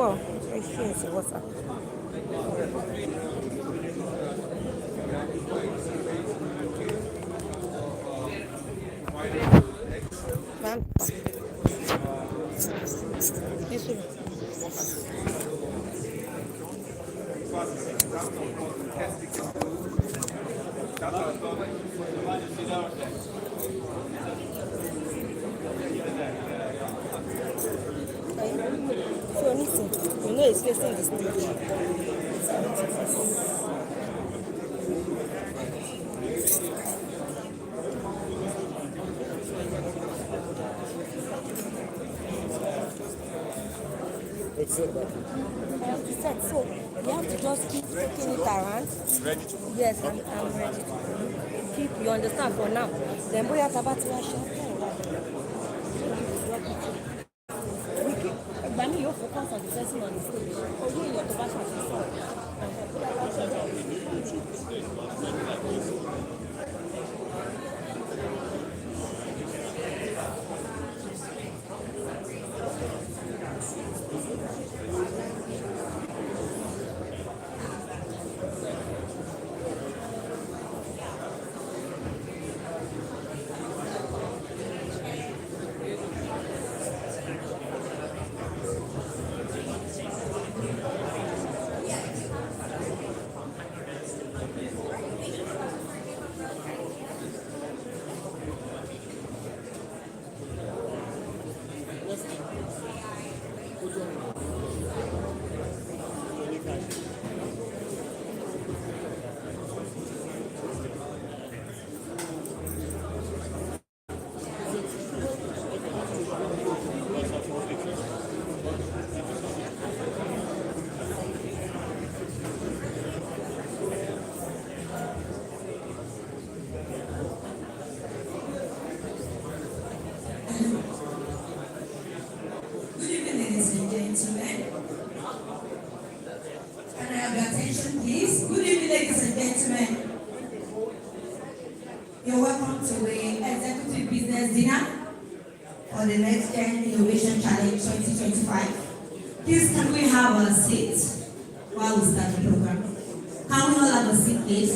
Wow, I see it's water. Ma'am, this one. So, listen, you know it's facing the stage. It's set back. It's set, so you have to just keep taking it around. Ready to? Yes, I'm ready to keep, you understand for now. Then boya tabati wa ṣe. Ìgbà mi yóò focus on the person on the stage. Ojú èèyàn tó bá ṣàfihàn. Good evening, ladies and gentlemen. Can I have your attention, please? Good evening, ladies and gentlemen. You're welcome to the Executive Business Dinner for the NextGen Innovation Challenge 2025. Please, can we have a seat while we start the program? Can we all have a seat, please?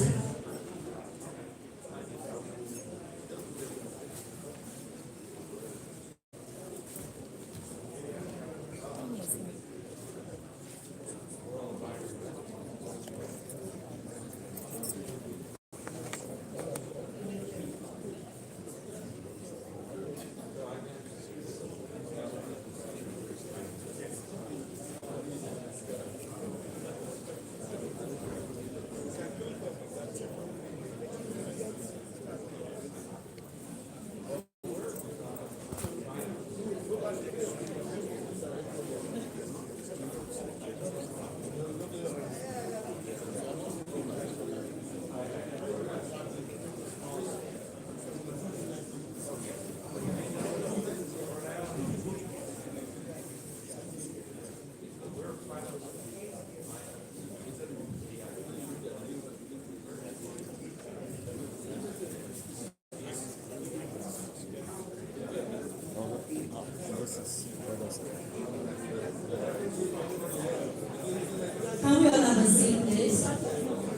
Can we all have a seat, please?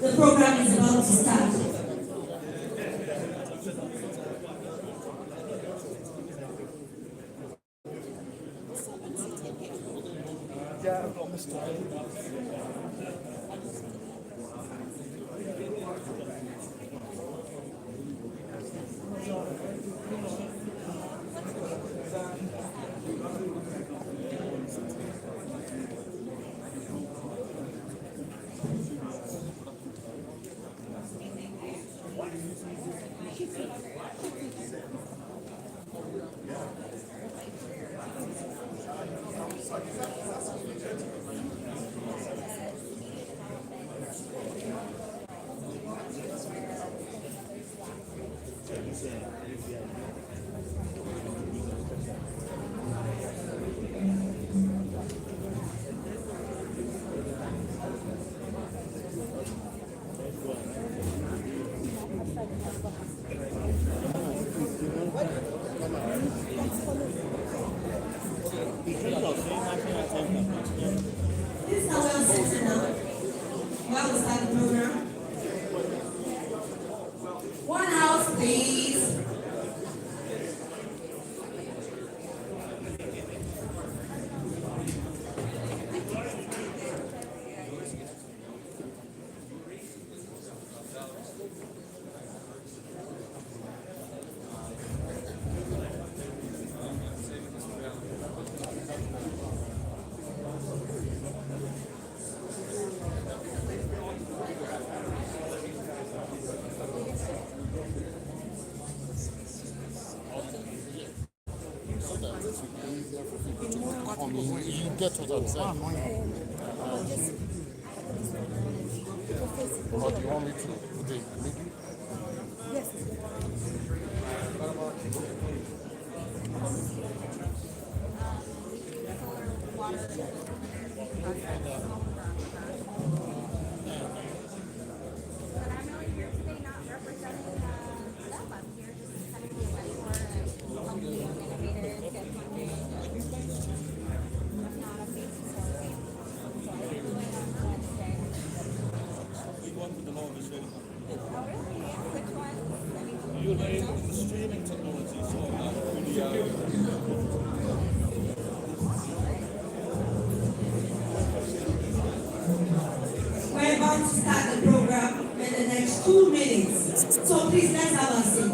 The program is about to start. Please can we all sit down while we start the program? One house, please. You get what I'm saying? Or do you want me to put it middle? Yes. We're about to start the program in the next 2 minutes. So please let's have a seat.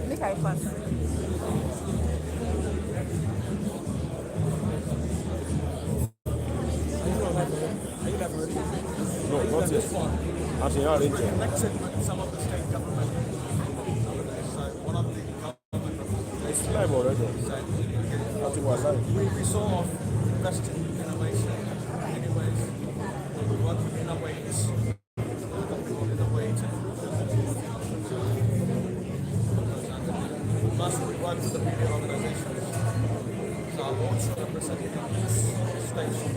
Make I pass. No, not yet. Actually, not in there. It's live already. I think we're live. We sort of invest in innovation anyways. We work with innovators. Plus we work with the media organizations. So I'm also representing this station.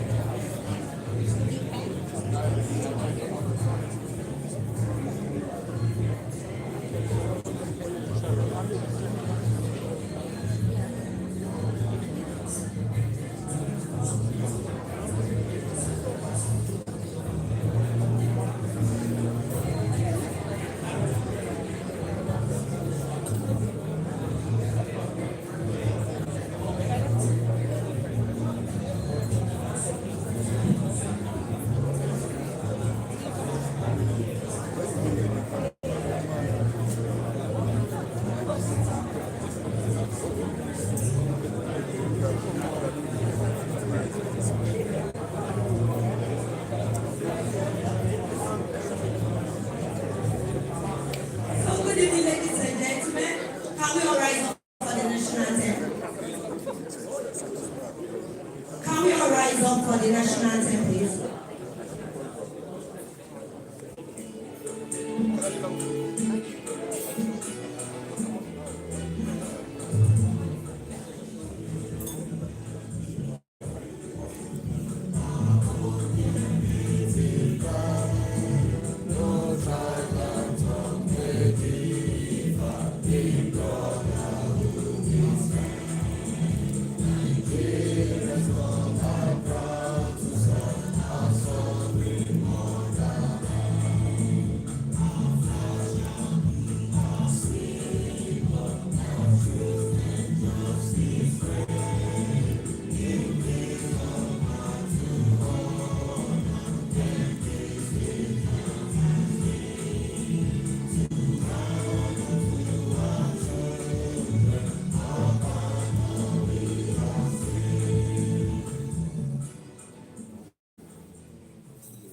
Good evening, ladies and gentlemen. Can we all rise up for the national anthem? Can we all rise up for the national anthem, please?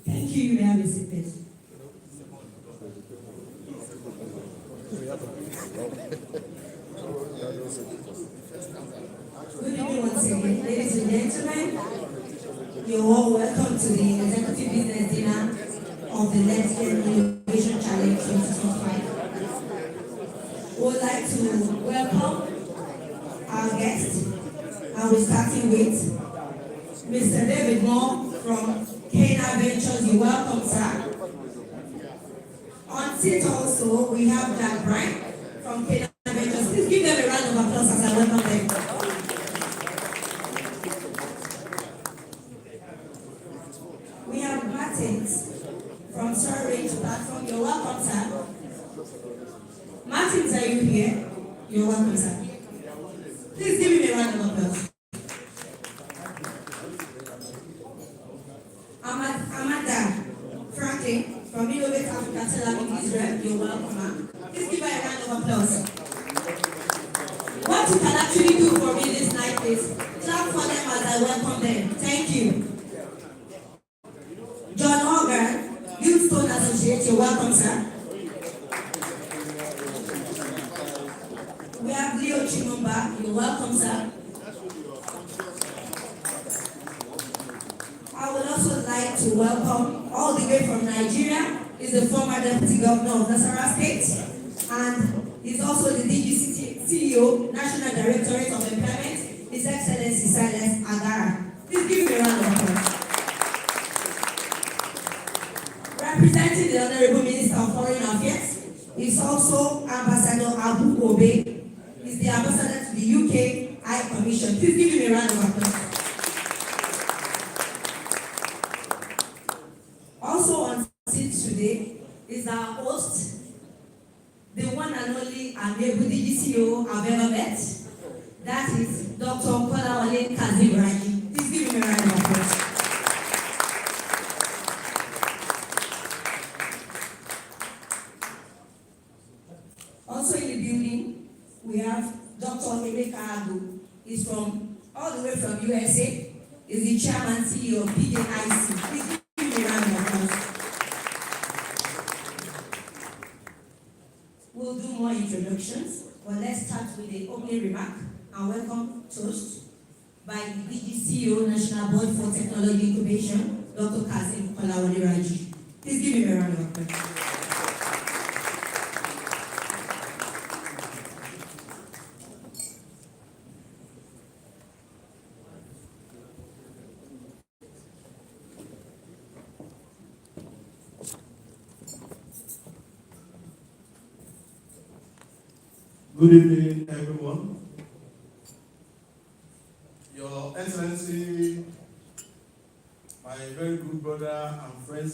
Thank you. You may have a seat, please. Good evening once again, ladies and gentlemen. You're all welcome to the Executive Business Dinner of the NextGen Innovation Challenge 2025. We would like to welcome our guests, and we're starting with Mr. David Moore from Kena Ventures. You're welcome, sir. On seat also, we have Jack Bryan from Kena Ventures. Please give them a round of applause as I welcome them. We have Martins from Surrey Platform. You're welcome, sir. Martins, are you here? You're welcome, sir. Please give him a round of applause. Amanda Franklin from Innovate Africa Tel Aviv, Israel. You're welcome, ma'am. Please give her a round of applause. What you can actually do for me this night is clap for them as I welcome them. Thank you. John Hogan, Youthstone Associates. You're welcome, sir. We have Leo Chimumba. You're welcome, sir. I would also like to welcome all the way from Nigeria is the former Deputy Governor of Nasarawa State and is also the DGC CEO, National Directorate of Employment, His Excellency Silas Agara. Please give me a round of applause. Representing the Honorable Minister of Foreign Affairs is also Ambassador Abu Obe. He's the ambassador to the UK High Commission. Please give him a round of applause. Also on seat today is our host, the one and only amiable DGCO I've ever met. That is Dr. Kolawole Kazim Raji. Please give him a round of applause. Also in the building, we have Dr. Emeka Agu. He's from all the way from USA. He's the chairman CEO of PJIC. Please give him a round of applause. We'll do more introductions, but let's start with the opening remark and welcome toast by the DGCO National Board for Technology Incubation, Dr. Kazim Kolawole Raji. Please give him a round of applause. Good evening, everyone. Your Excellency, my very good brother and friend,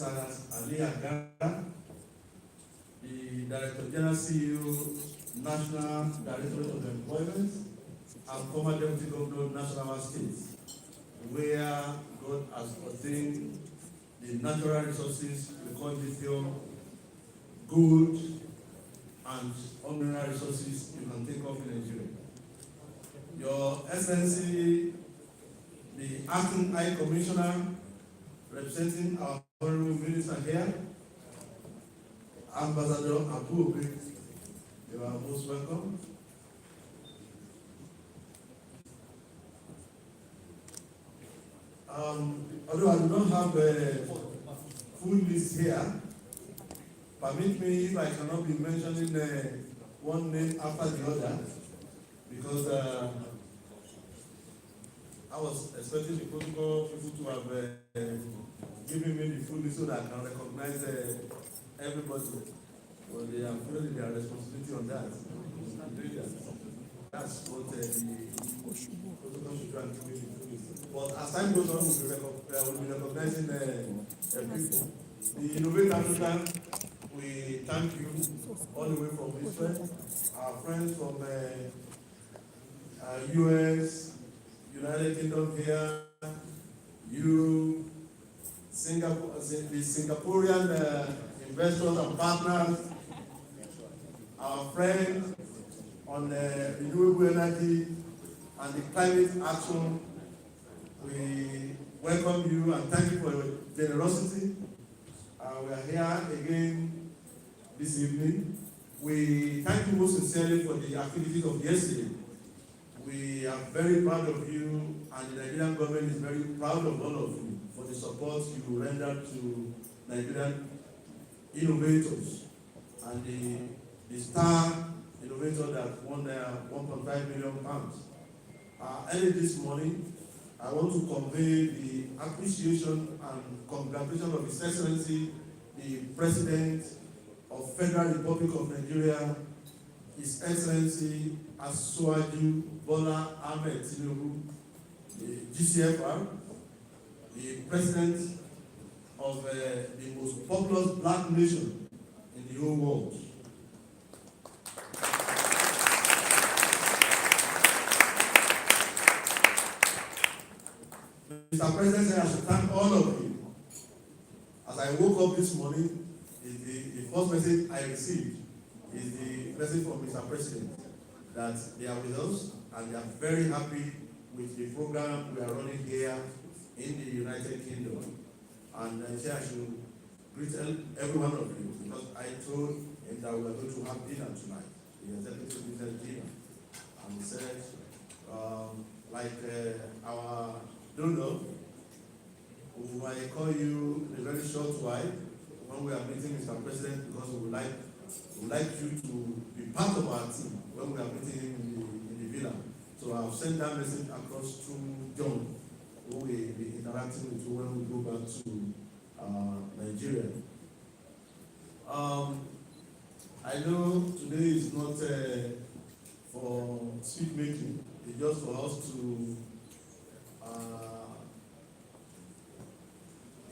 Ali Agara, the Director General CEO, National Directorate of Employment, and former Deputy Governor of Nasarawa State, where God has ordained the natural resources, we call lithium, gold, and ordinary resources you can take off in Nigeria. Your Excellency, the Acting High Commissioner representing our Honorable Minister here, Ambassador Abu Obe, You are most welcome. Although I do not have a full list here, permit me if I cannot be mentioning one name after the other, because I was expecting the protocol people to have given me the full list so that I can recognize everybody. But they have felt their responsibility on that. Doing that. That's what the protocol should do and give me the full list. But as time goes on, we'll be recognizing people. The Innovate Africa, we thank you all the way from Israel, our friends from US, United Kingdom here, you, Singapore, the Singaporean investors and partners, our friends on renewable energy and the climate action. We welcome you and thank you for your generosity. We are here again this evening. We thank you most sincerely for the activities of yesterday. We are very proud of you, and the Nigerian government is very proud of all of you for the support you rendered to Nigerian innovators and the star innovator that won £1.5 million. Early this morning, I want to convey the appreciation and congratulations of His Excellency, the President of Federal Republic of Nigeria, His Excellency Asiwaju Bola Ahmed Tinubu, the GCFR, the President of the most populous black nation in the whole world. Mr. President, I should thank all of you. As I woke up this morning, the first message I received is the message from Mr. President that they are with us and they are very happy with the program we are running here in the United Kingdom. And I say I should greet every one of you because I told him that we are going to have dinner tonight. The executive business dinner. And he said, our donor, who I call you in a very short while when we are meeting Mr. President, because we would like you to be part of our team when we are meeting him in the villa. So I've sent that message across to John, who will be interacting with you when we go back to Nigeria. I know today is not for speed making, it's just for us to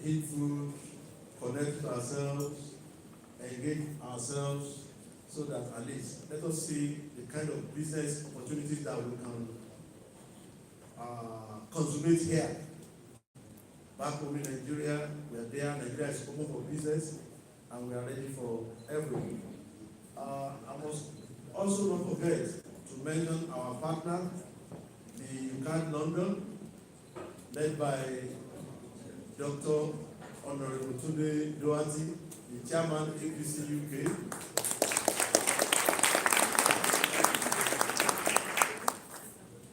eat food, connect with ourselves, engage ourselves, so that at least let us see the kind of business opportunities that we can consummate here. Back home in Nigeria, we are there, Nigeria is open for business, and we are ready for everything. I must also not forget to mention our partner, the UCAD London, led by Dr. Honorable Tunde Doherty, the chairman APC UK.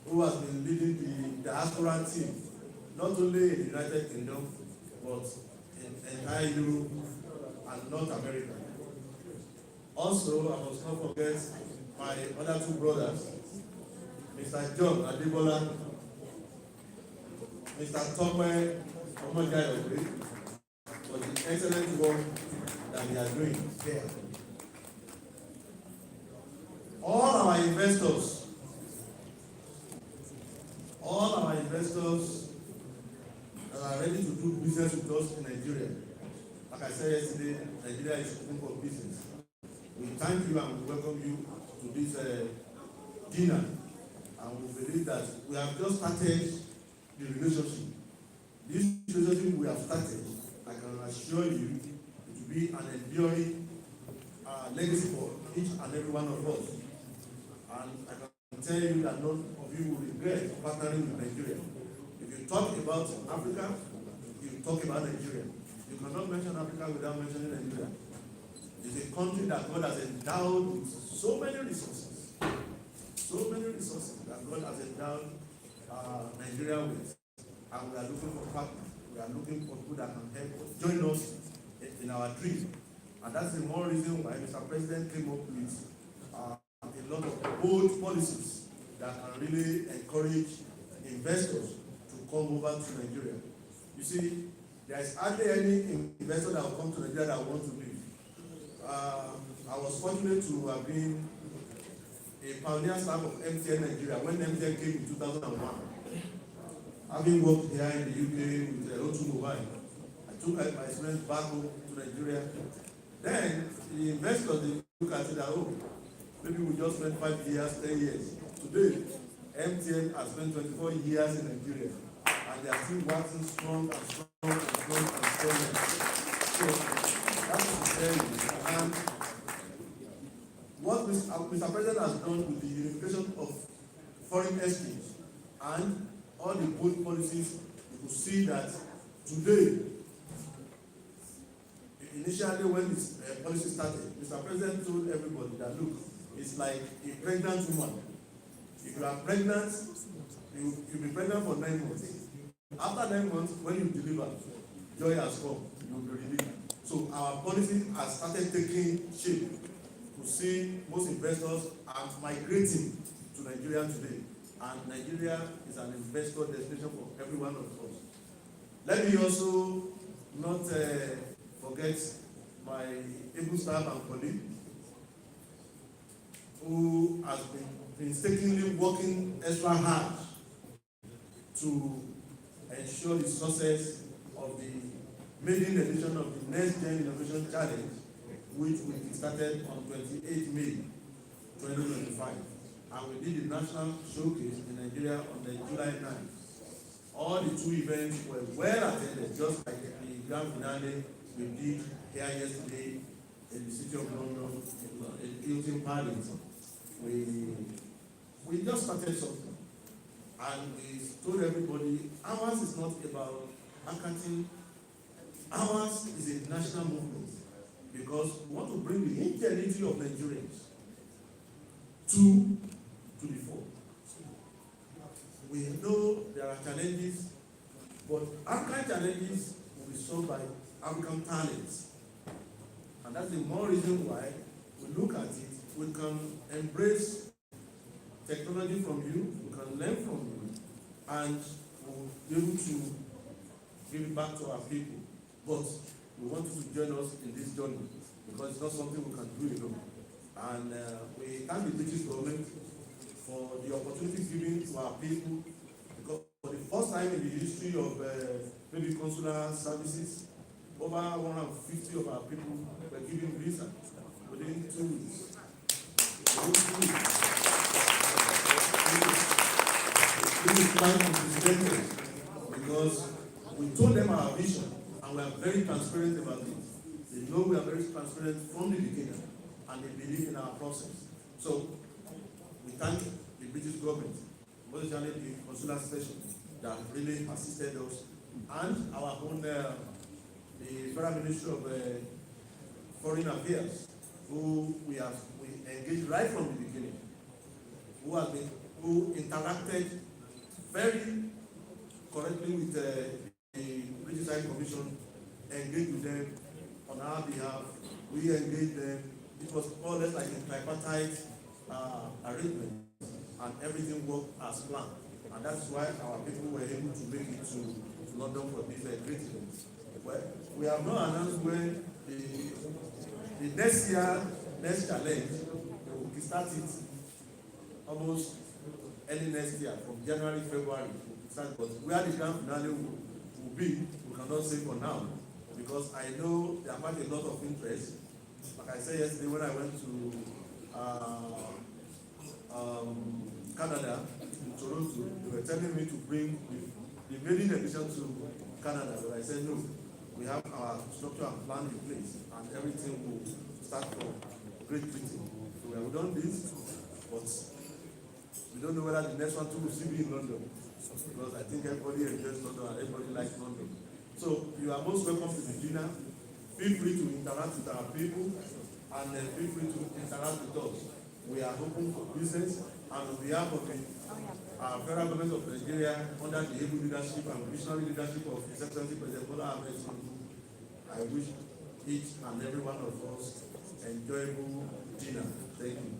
Who has been leading the diaspora team, not only in the United Kingdom, but in entire Europe and North America. Also, I must not forget my other two brothers, Mr. John Adebola, Mr. Tome Omojayobe, for the excellent work that they are doing here. All our investors that are ready to do business with us in Nigeria. Like I said yesterday, Nigeria is open for business. We thank you and we welcome you to this dinner. And we believe that we have just started the relationship. This relationship we have started, I can assure you, it will be an enduring legacy for each and every one of us. And I can tell you that none of you will regret partnering with Nigeria. If you talk about Africa, you talk about Nigeria. You cannot mention Africa without mentioning Nigeria. It's a country that God has endowed with so many resources that God has endowed Nigeria with, and we are looking for partners. We are looking for people that can help join us in our dream, and that's the more reason why Mr. President came up with a lot of bold policies that can really encourage investors to come over to Nigeria. You see, there is hardly any investor that will come to Nigeria that wants to live. I was fortunate to have been a pioneer staff of MTN Nigeria when MTN came in 2001. Having worked here in the UK with O2 Mobile, I took my experience back home to Nigeria. Then the investors, they look at it that, oh, maybe we just spent 5 years, 10 years. Today, MTN has spent 24 years in Nigeria, and they are still working strong and strong and strong and strong. So that's to tell you. And what Mr. President has done with the unification of foreign exchange and all the bold policies, you could see that today, initially when this policy started, Mr. President told everybody that, look, it's like a pregnant woman. If you are pregnant, you'll be pregnant for 9 months. After 9 months, when you deliver, joy has come, you'll be relieved. So our policy has started taking shape to see most investors are migrating to Nigeria today. And Nigeria is an investor destination for every one of us. Let me also not forget my able staff and colleague who has been painstakingly working extra hard to ensure the success of the maiden edition of the NextGen Innovation Challenge, which we started on 28 May 2025. And we did the national showcase in Nigeria on the July 9th. All the 2 events were well attended, just like the grand finale we did here yesterday in the city of London, in Hilton Palace. We just started something, and we told everybody ours is not about marketing. Ours is a national movement, because we want to bring the ingenuity of Nigerians to the fore. We know there are challenges, but African challenges will be solved by African talents. And that's the more reason why we look at it. We can embrace technology from you, we can learn from you, and we'll be able to give it back to our people. But we want you to join us in this journey, because it's not something we can do alone. And we thank the British government for the opportunity given to our people, because for the first time in the history of maybe consular services, over 150 of our people were given visa within 2 weeks. This is quite unprecedented, because we told them our vision, and we are very transparent about it. They know we are very transparent from the beginning, and they believe in our process. So we thank the British government, especially the consular station, that really assisted us, and our own the Federal Ministry of Foreign Affairs, who we engaged right from the beginning, who interacted very correctly with the British High Commission, engaged with them on our behalf. We engaged them. It was more or less like a tripartite arrangement, and everything worked as planned. And that's why our people were able to make it to London for this great event. Well, we have not announced when the next challenge, we start it almost early next year, from January, February, but where the grand finale will be, we cannot say for now, because I know there are quite a lot of interest. Like I said yesterday when I went to Canada, in Toronto, they were telling me to bring the maiden edition to Canada, but I said no. We have our structure and plan in place, and everything will start from Great Britain. So we have done this, but we don't know whether the next one too will still be in London, because I think everybody enjoys London and everybody likes London. So you are most welcome to the dinner. Feel free to interact with our people. and feel free to interact with us. We are open for business, and on behalf of the federal government of Nigeria, under the able leadership and visionary leadership of His Excellency President Bola Ahmed Tinubu, I wish each and every one of us enjoyable dinner. Thank you.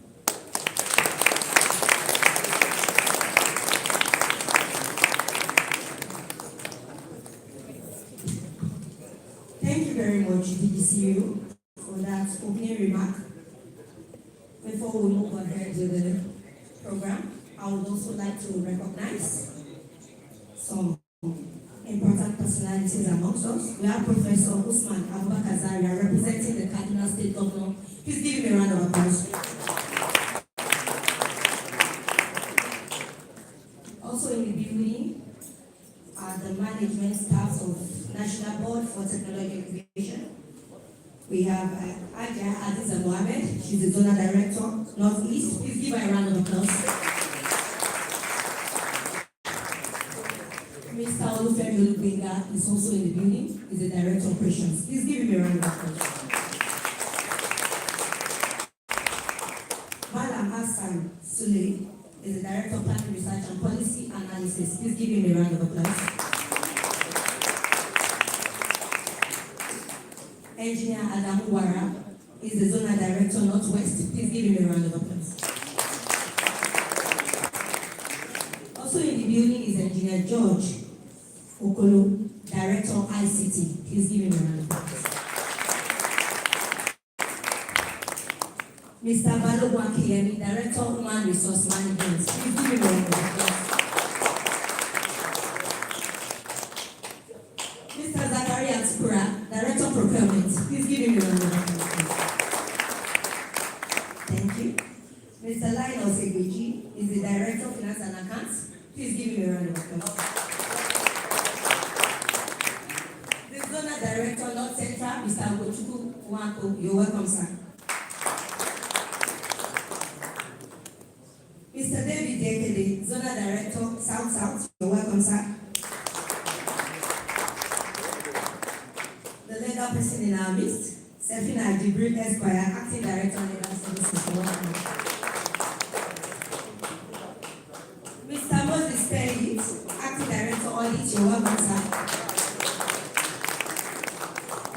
Thank you very much, DGCU, for that opening remark. Before we move ahead to the program, I would also like to recognize some important personalities amongst us. We have Professor Usman Abubakar Zaria representing the Kaduna State Governor. Please give him a round of applause. Also in the building are the management staffs of National Board for Technology Innovation. We have Aja Aziza Mohammed, she's the Zonal Director, Northeast. Please give her a round of applause. Mr. Olufemi Olugbenga is also in the building, he's the Director of Operations. Please give him a round of applause. Malam Hassan Sule is the Director of Planning Research and Policy Analysis. Please give him a round of applause. Engineer Adamu Wara is the Zonal Director Northwest. Please give him a round of applause. Also in the building is Engineer George Okolo, Director of ICT. Please give him a round of applause. Mr. Balogun Akiyemi, Director of Human Resource Management. Please give him a round of applause. Mr. Zakaria Tsukura, Director of Procurement. Please give him a round of applause. Thank you. Mr. Linus Egweji is the Director of Finance and Accounts. Please give him a round of applause. The Zonal Director, North Central, Mr. Gochuku Wanko. You're welcome, sir. Mr. David Dekede, Zonal Director, South South. You're welcome, sir. The legal person in our midst, Sefina Jibril Esquire, Acting Director of Legal Services. You're welcome. Mr. Moses Perry, Acting Director Audit. You're welcome, sir.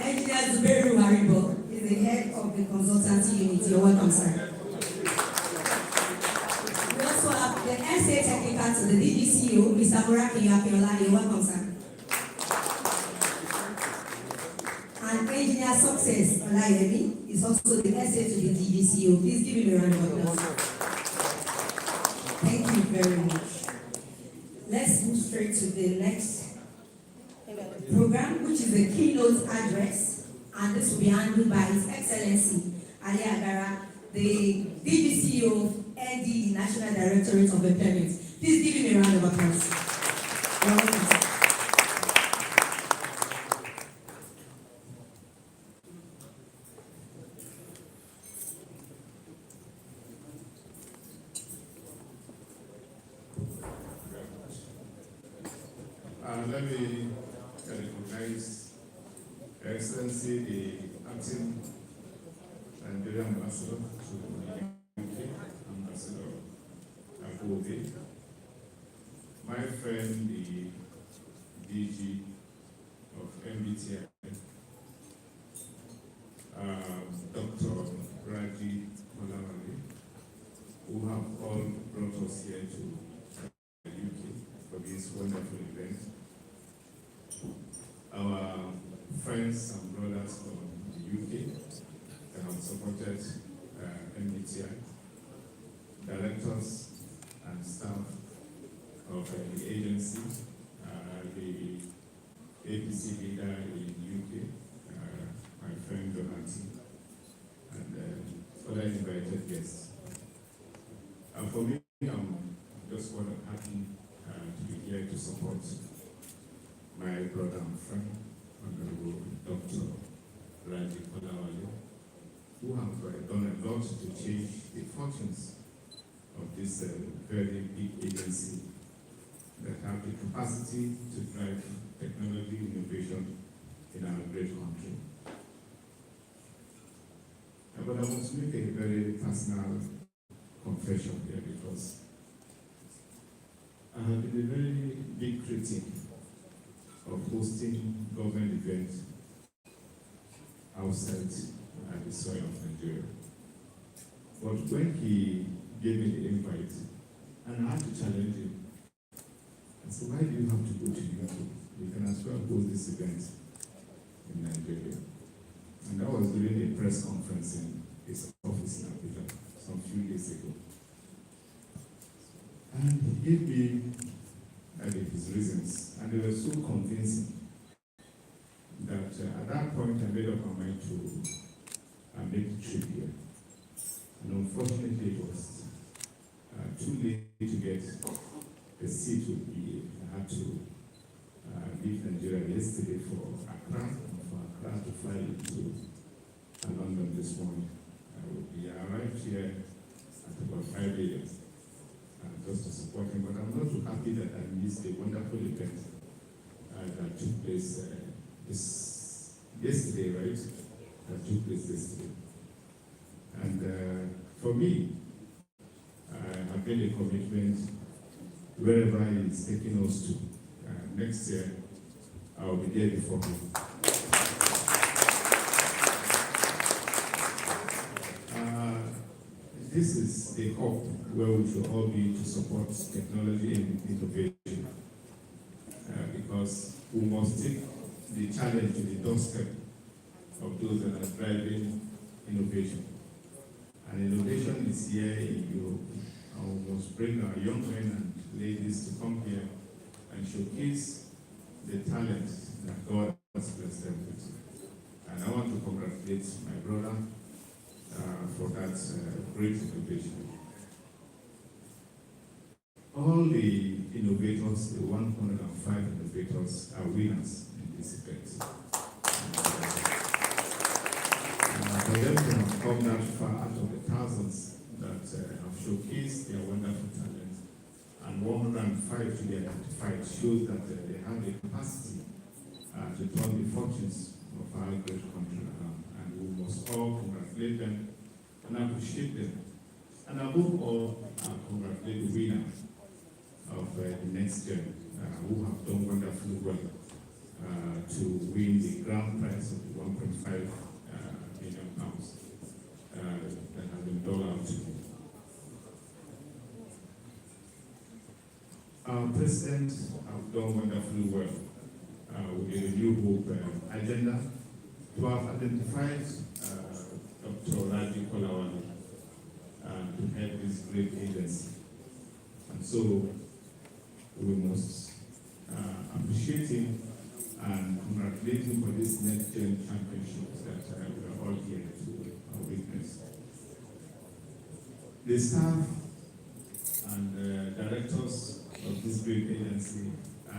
Engineer Zuberu Haribo is the head of the consultancy unit. You're welcome, sir. We also have the SA Technical to the DGCU, Mr. Muraki Akinola. You're welcome, sir. And Engineer Success Olayemi is also the SA to the DGCU. Please give him a round of applause. Thank you very much. Let's move straight to the next program, which is the keynote address, and this will be handled by His Excellency Ali Agara, the DGCU of ND, the National Directorate of Employment. Please give him a round of applause. Welcome. Let me recognize Her Excellency, the Acting Nigerian Ambassador to the UK, Ambassador Akobe, my friend, the DG of MBTI, Dr. Raji Malawali, who have all brought us here to the UK for this wonderful event. Our friends and brothers from the UK that have supported MBTI, directors and staff of the agency, the APC leader in the UK, my friend Donati, and other invited guests. And for me, I'm just happy to be here to support my brother and friend, Honorable Dr. Raji Malawali, who have done a lot to change the fortunes of this very big agency that have the capacity to drive technology innovation in our great country. But I must make a very personal confession here because I have been a very big critic of hosting government events outside the soil of Nigeria. But when he gave me the invite, and I had to challenge him, I said, why do you have to go to UK? You can as well host this event in Nigeria. And that was during a press conference in his office in Abuja some few days ago. And he gave me his reasons, and they were so convincing that at that point I made up my mind to make the trip here. And unfortunately it was too late to get the seat with me. I had to leave Nigeria yesterday for Accra, and for Accra to fly into London this morning. We arrived here at about 5 a.m. Just to support him, but I'm not too happy that I missed a wonderful event that took place yesterday, right? That took place yesterday. And for me, I have made a commitment wherever he is taking us to. Next year, I will be there before him. This is a hub where we should all be to support technology and innovation, because we must take the challenge to the doorstep of those that are driving innovation. And innovation is here in Europe, and we must bring our young men and ladies to come here and showcase the talent that God has blessed them with. And I want to congratulate my brother for that great innovation. All the innovators, the 105 innovators, are winners in this event. For them to have come that far out of the thousands that have showcased their wonderful talent, and 105 to be identified shows that they have the capacity to turn the fortunes of our great country around. And we must all congratulate them and appreciate them. And above all, congratulate the winner of the NextGen, who have done wonderfully well to win the grand prize of the 1.5 million pounds that has been doled out to them. Our president have done wonderfully well with the New Hope agenda to have identified Dr. Raji Kolawale to head this great agency. And so we must appreciate him and congratulate him for this NextGen championship that we are all here to witness. The staff and directors of this great agency, I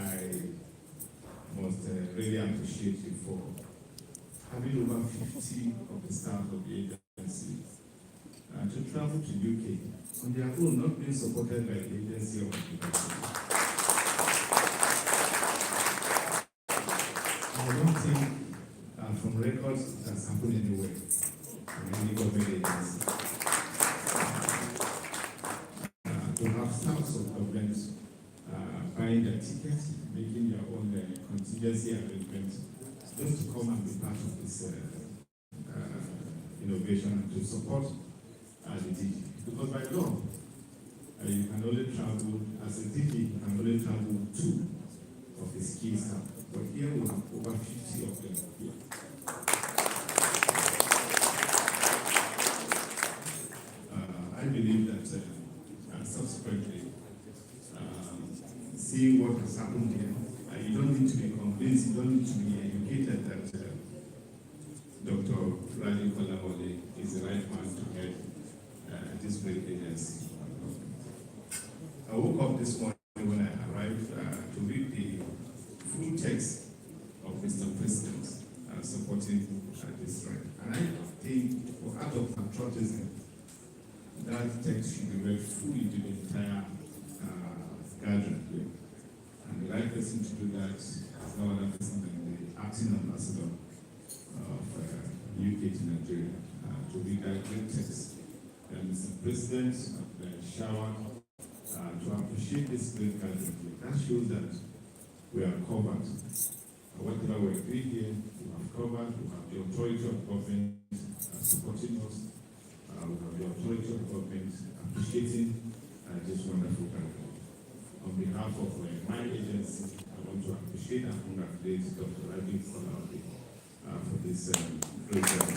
must really appreciate you for having over 50 of the staff of the agency to travel to UK on their own, not being supported by the agency or the university. I don't think from records it has happened anywhere in any government agency. To have staffs of governments buying their tickets, making their own contingency arrangements, just to come and be part of this innovation and to support the DG. Because by law, you can only travel, as a DG, you can only travel with 2 of his key staff. But here we have over 50 of them here. I believe that, and subsequently, seeing what has happened here, you don't need to be convinced, you don't need to be educated that Dr. Raji Kolawale is the right man to head this great agency. I woke up this morning when I arrived to read the full text of Mr. President supporting this right. And I think, for out of patriotism, that text should be read fully to the entire gathering here. And the right person to do that is no other person than the acting ambassador of UK to Nigeria to redirect us. And Mr. President showered to appreciate this great gathering. That shows that we are covered. Whatever we agree here, we have covered. We have the authority of government supporting us. We have the authority of government appreciating this wonderful gathering. On behalf of my agency, I want to appreciate and congratulate Dr. Ravi for this great job.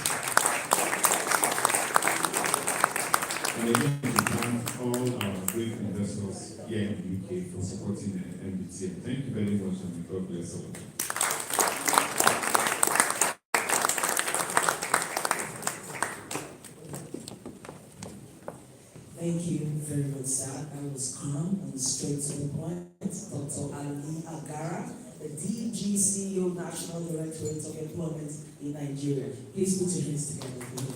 And again, to thank all our great investors here in the UK for supporting the MBTN. Thank you very much, and God bless all of you. Thank you very much, sir. That was calm and straight to the point. Dr. Ali Agara, the DG CEO, National Directorate of Employment in Nigeria. Please put your hands together for him.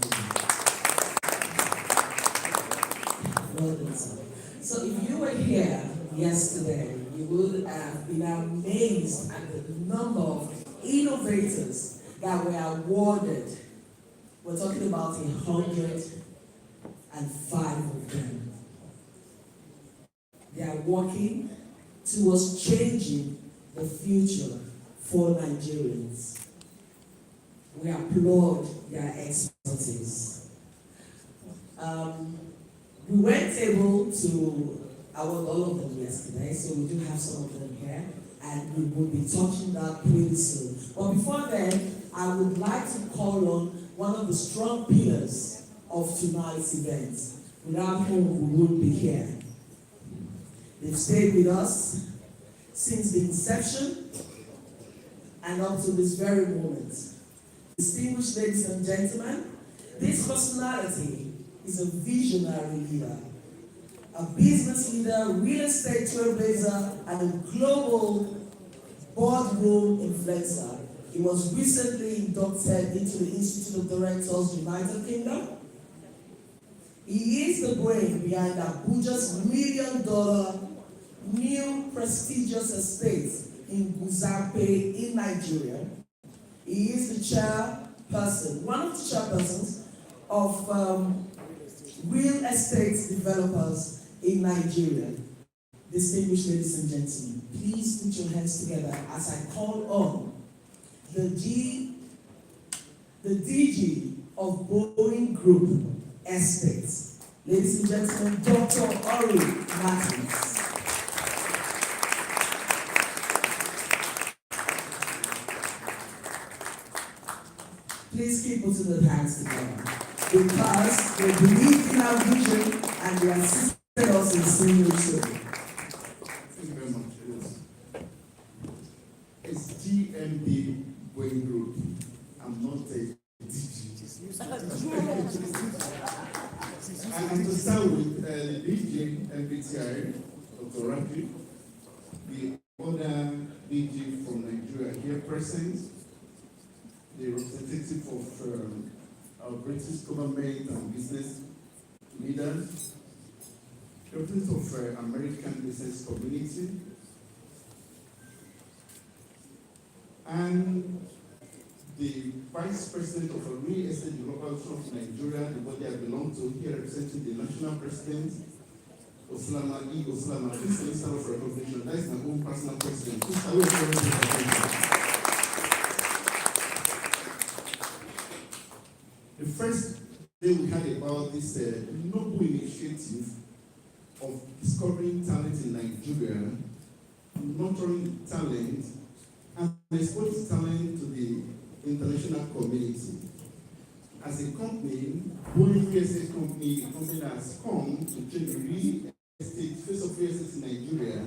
Well done, sir. So if you were here yesterday, you would have been amazed at the number of innovators that were awarded. We're talking about 105 of them. They are working towards changing the future for Nigerians. We applaud their expertise. We weren't able to award all of them yesterday, so we do have some of them here, and we will be touching that pretty soon. But before then, I would like to call on one of the strong pillars of tonight's event, without whom we wouldn't be here. They've stayed with us since the inception and up to this very moment. Distinguished ladies and gentlemen, this personality is a visionary leader, a business leader, real estate trailblazer, and a global boardroom influencer. He was recently inducted into the Institute of Directors, United Kingdom. He is the brain behind Abuja's $1 million new prestigious estate in Guzape in Nigeria. He is the chairperson, one of the chairpersons of real estate developers in Nigeria. Distinguished ladies and gentlemen, please put your hands together as I call on the DG of Boeing Group Estates. Ladies and gentlemen, Dr. Ori Martins. Please keep putting the hands together, because they believe in our vision and they assisted us in seeing it through. Thank you very much. It's GMB Boeing Group. I'm not a DG. And to start with, the DG MBTI, Dr. Rafi, the other DG from Nigeria here present, the representative of our British government and business leaders, the representative of American business community, and the Vice President of a real estate developer of Nigeria, the body I belong to, here representing the National President, Oslama Oslama, this Minister of Recognition. That is my own personal president. Please, I will the first day we heard about this noble initiative of discovering talent in Nigeria, nurturing talent, and exposing talent to the international community. As a company, Boeing USA company, a company that has come to change real estate, face of real estate in Nigeria,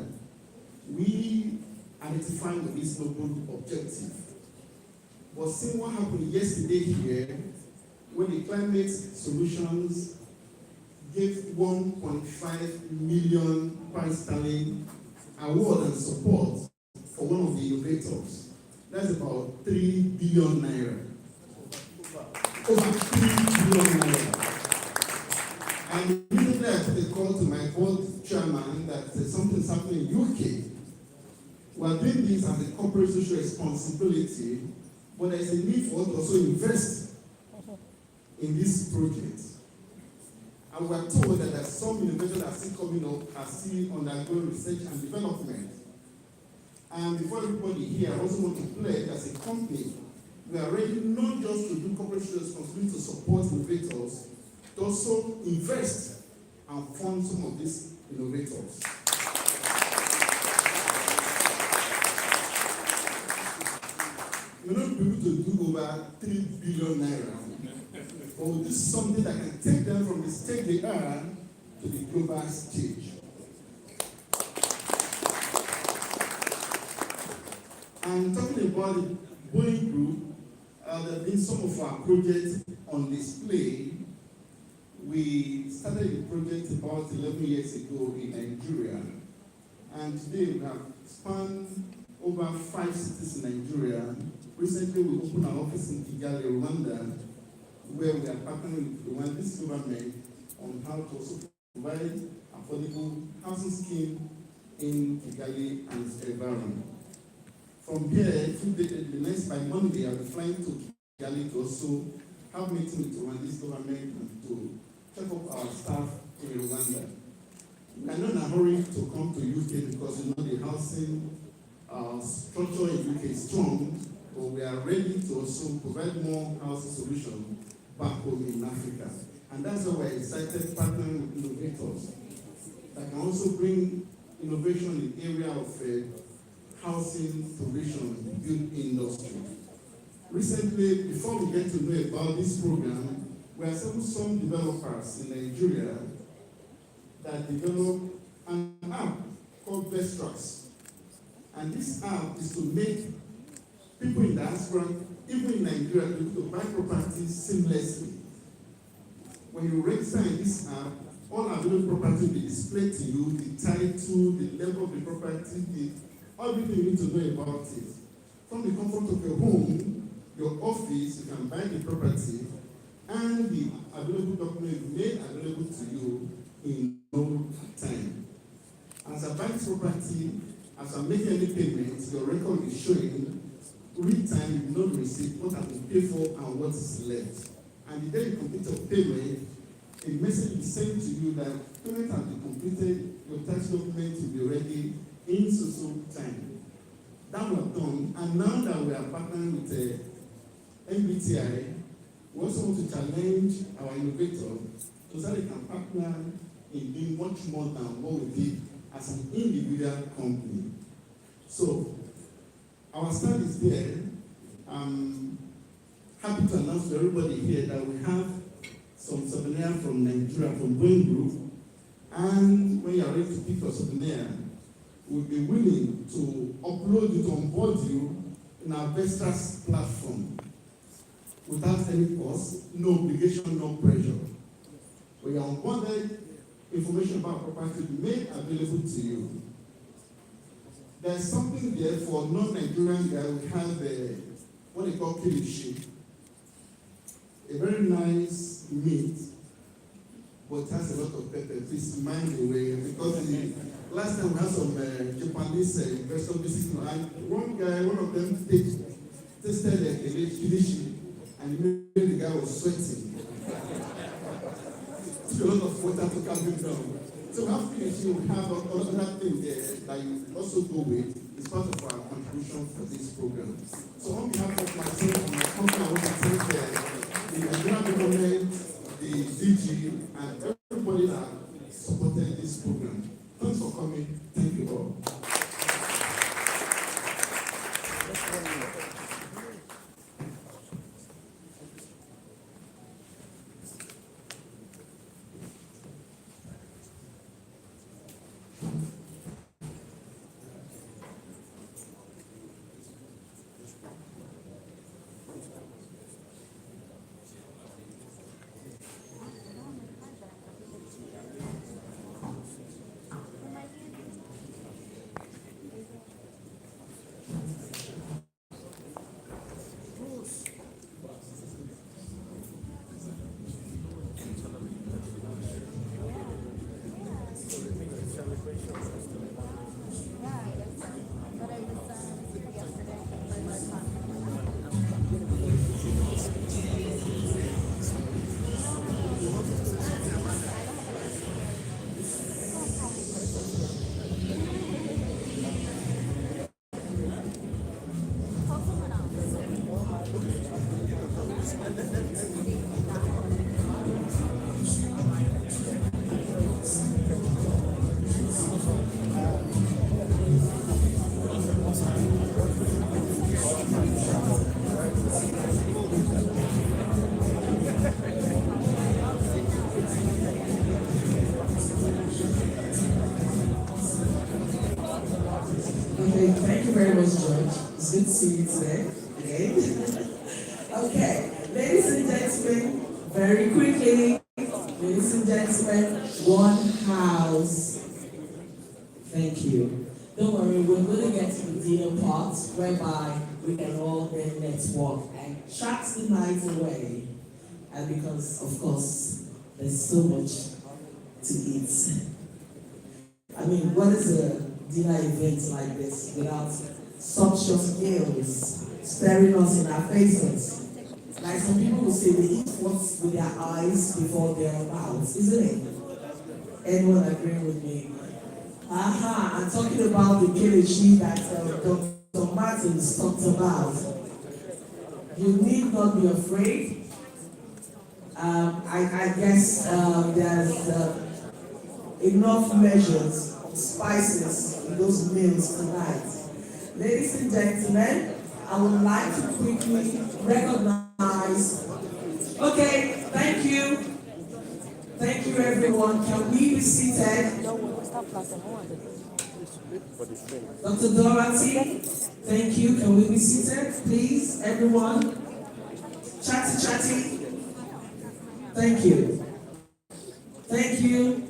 we identified with this noble objective. But seeing what happened yesterday here, when the Climate Solutions gave 1.5 million £, award and support for one of the innovators. That's about 3 billion naira. Over 3 billion naira. And immediately I put a call to my board chairman that something's happening in UK. We are doing this as a corporate social responsibility, but there is a need for us to also invest in this project. And we are told that there's some innovations that are still coming up, are still undergoing research and development. And before everybody here, I also want to pledge as a company, we are ready not just to do corporate responsibility to support innovators, to also invest and fund some of these innovators. We're not able to do over 3 billion naira, but we'll do something that can take them from the stage they are to the global stage. And talking about the Boeing Group, there have been some of our projects on display. We started the project about 11 years ago in Nigeria, and today we have spanned over 5 cities in Nigeria. Recently, we opened our office in Kigali, Rwanda, where we are partnering with the Rwandese government on how to also provide affordable housing scheme in Kigali and its environment. From here, by Monday, I'll be flying to Kigali to also have meeting with the Rwandese government and to check up our staff in Rwanda. We are not in a hurry to come to UK because you know the housing structure in UK is strong, but we are ready to also provide more housing solutions back home in Africa. And that's why we're excited partnering with innovators that can also bring innovation in the area of housing provision and build industry. Recently, before we get to know about this program, we are seeing some developers in Nigeria that develop an app called Best Tracks. And this app is to make people in diaspora, even in Nigeria, able to buy properties seamlessly. When you register in this app, all available property will be displayed to you, the title, the level of the property, everything you need to know about it. From the comfort of your home, your office, you can buy the property, and the available document made available to you in no time. As I buy this property, as I'm making any payments, your record is showing real time, you know the receipt, what have been paid for and what is left. And the day you complete your payment, a message is sent to you that payment has been completed, your tax document will be ready in so time. That was done, and now that we are partnering with MBTI, we also want to challenge our innovators so that they can partner in doing much more than what we did as an individual company. So, our stand is there. I'm happy to announce to everybody here that we have some souvenir from Nigeria, from Boeing Group, and when you are ready to pick your souvenir, we'll be willing to upload it on board you in our Vestas platform without any cost, no obligation, no pressure. When you're onboarded, information about property will be made available to you. There's something there for non-Nigerian guy. We have what they call kilishi, a very nice meat, but it has a lot of pepper. Please mind the way, because the last time we had some Japanese investor visiting, and one of them tasted the kilishi, and the guy was sweating. Took a lot of water to calm him down. So we have kilishi, we have another thing there that you also go with. It's part of our contribution for this program. So on behalf of myself and my company, I want to thank the Nigerian government, the DG, and everybody that supported this program. Thanks for coming. Thank you all. Okay, thank you very much, George. It's good to see you today. Again. Okay, ladies and gentlemen, very quickly, ladies and gentlemen, one house. Thank you. Don't worry, we're going to get to the dinner part whereby we can all then network and chat the night away. And because, of course, there's so much to eat. I mean, what is a dinner event like this without sumptuous meals staring us in our faces? Like some people will say, they eat what's with their eyes before their mouths, isn't it? Anyone agree with me? I'm talking about the kilichi that Dr. Martins talked about. You need not be afraid. I guess there's enough measures of spices in those meals tonight. Ladies and gentlemen, I would like to quickly recognize. Okay, thank you. Thank you, everyone. Can we be seated? Dr. Dorothy, thank you. Can we be seated, please, everyone? Chatty. Thank you. Thank you.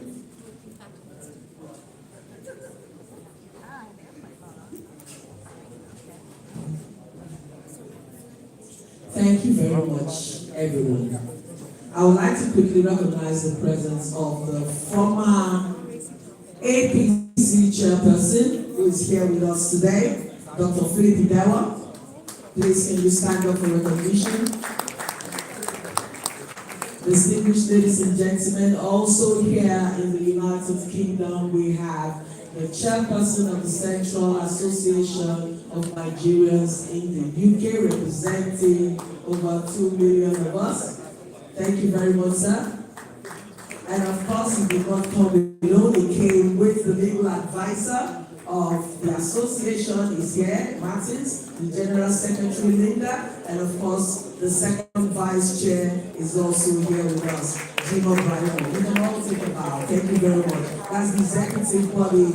Thank you very much, everyone. I would like to quickly recognize the presence of the former APC chairperson who is here with us today, Dr. Philip Idewa. Please, can you stand up for recognition? Distinguished ladies and gentlemen, also here in the United Kingdom, we have the chairperson of the Central Association of Nigerians in the UK, representing over 2 million of us. Thank you very much, sir. And of course, he did not come alone. He came with the legal advisor of the association is here, Martins, the General Secretary, Linda, and of course, the second vice chair is also here with us, Jim O'Brien. We can all take a bow. Thank you very much. That's the executive body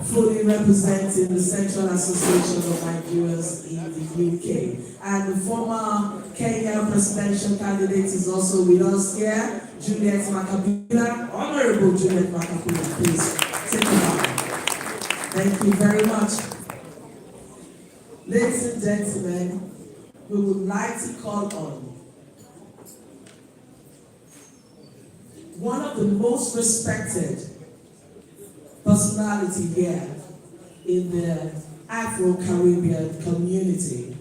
fully representing the Central Association of Nigerians in the UK. And the former Kenya presidential candidate is also with us here, Juliet Makabila. Honorable Juliet Makabila, please take a bow. Thank you very much. Ladies and gentlemen, we would like to call on one of the most respected personality here in the Afro-Caribbean community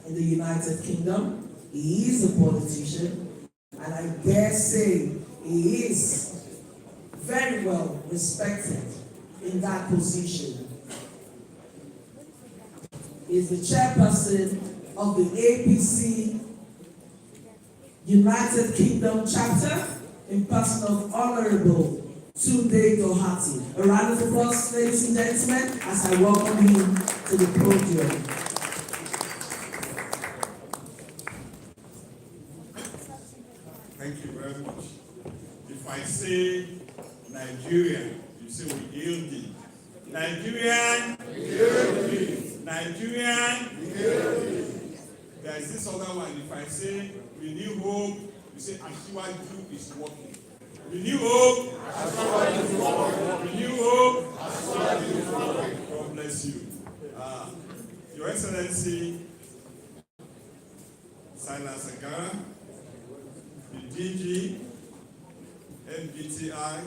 in the United Kingdom. He is a politician, and I dare say he is very well respected in that position. He is the chairperson of the APC United Kingdom chapter in person of Honorable Tunde Doherty. A round of applause, ladies and gentlemen, as I welcome him to the podium. Thank you very much. If I say Nigerian, you say we yield thee. Nigerian, Nigerian, there is this other one. If I say renew hope, you say Asiwaju is working. Renew hope, Asiwaju is working. Renew hope, Asiwaju is working. God bless you. Your Excellency, Silas Agara, the DG, MBTI,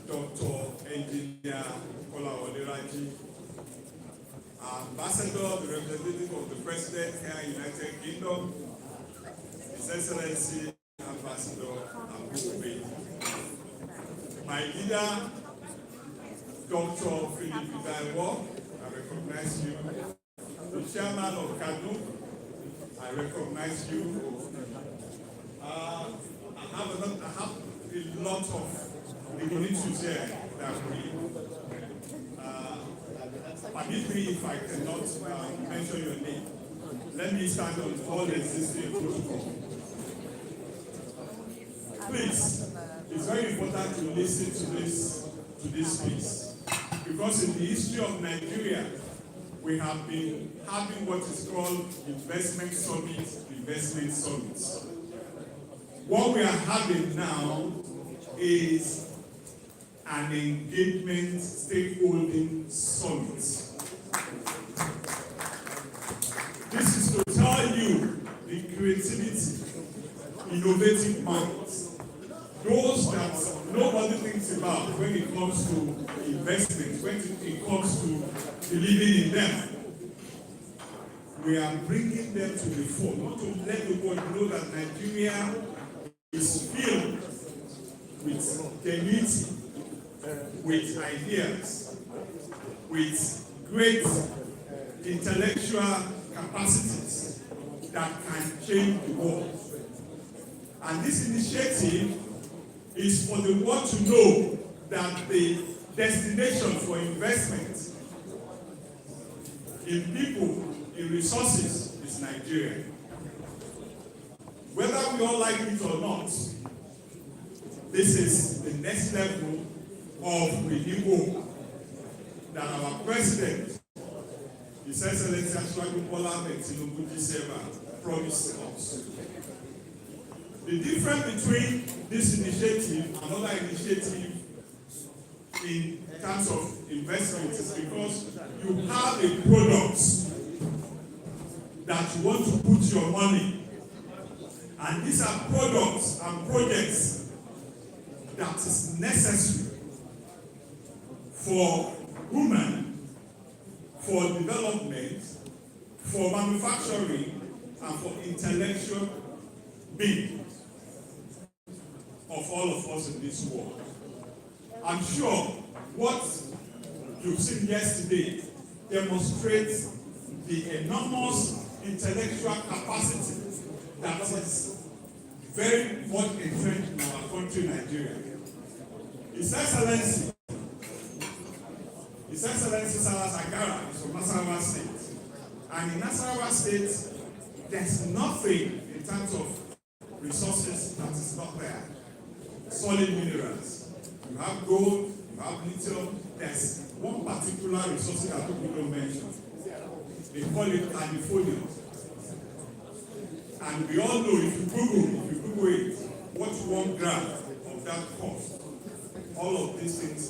Dr. Engineer Kola Oderaji, Ambassador, the representative of the President here in the United Kingdom, His Excellency Ambassador Abu. My leader, Dr. Philip Idaiwo, I recognize you. The Chairman of KADU, I recognize you. I have a lot of issues here that we permit me if I cannot mention your name. Let me stand on all existing protocol. Please, it's very important to listen to this piece. Because in the history of Nigeria, we have been having what is called investment summits. What we are having now is an engagement stakeholding summit. This is to tell you the creativity, innovative minds, those that nobody thinks about when it comes to investment, when it comes to believing in them. We are bringing them to the fore, not to let the world know that Nigeria is filled with genuity, with ideas, with great intellectual capacities that can change the world. And this initiative is for the world to know that the destination for investment in people, in resources, is Nigeria. Whether we all like it or not, this is the next level of renewal that our president, His Excellency Ashwagu Bola Ahmed Tinubu G7, promised us. The difference between this initiative and other initiatives in terms of investment is because you have a product that you want to put your money, and these are products and projects that is necessary for women, for development, for manufacturing, and for intellectual being of all of us in this world. I'm sure what you've seen yesterday demonstrates the enormous intellectual capacity that is very much entrenched in our country, Nigeria. His Excellency Salas Agara is from Nasarawa State. And in Nasarawa State, there's nothing in terms of resources that is not there. Solid minerals. You have gold, you have lithium. There's one particular resource that people don't mention. They call it California. And we all know if you Google it, what 1 gram of that cost, all of these things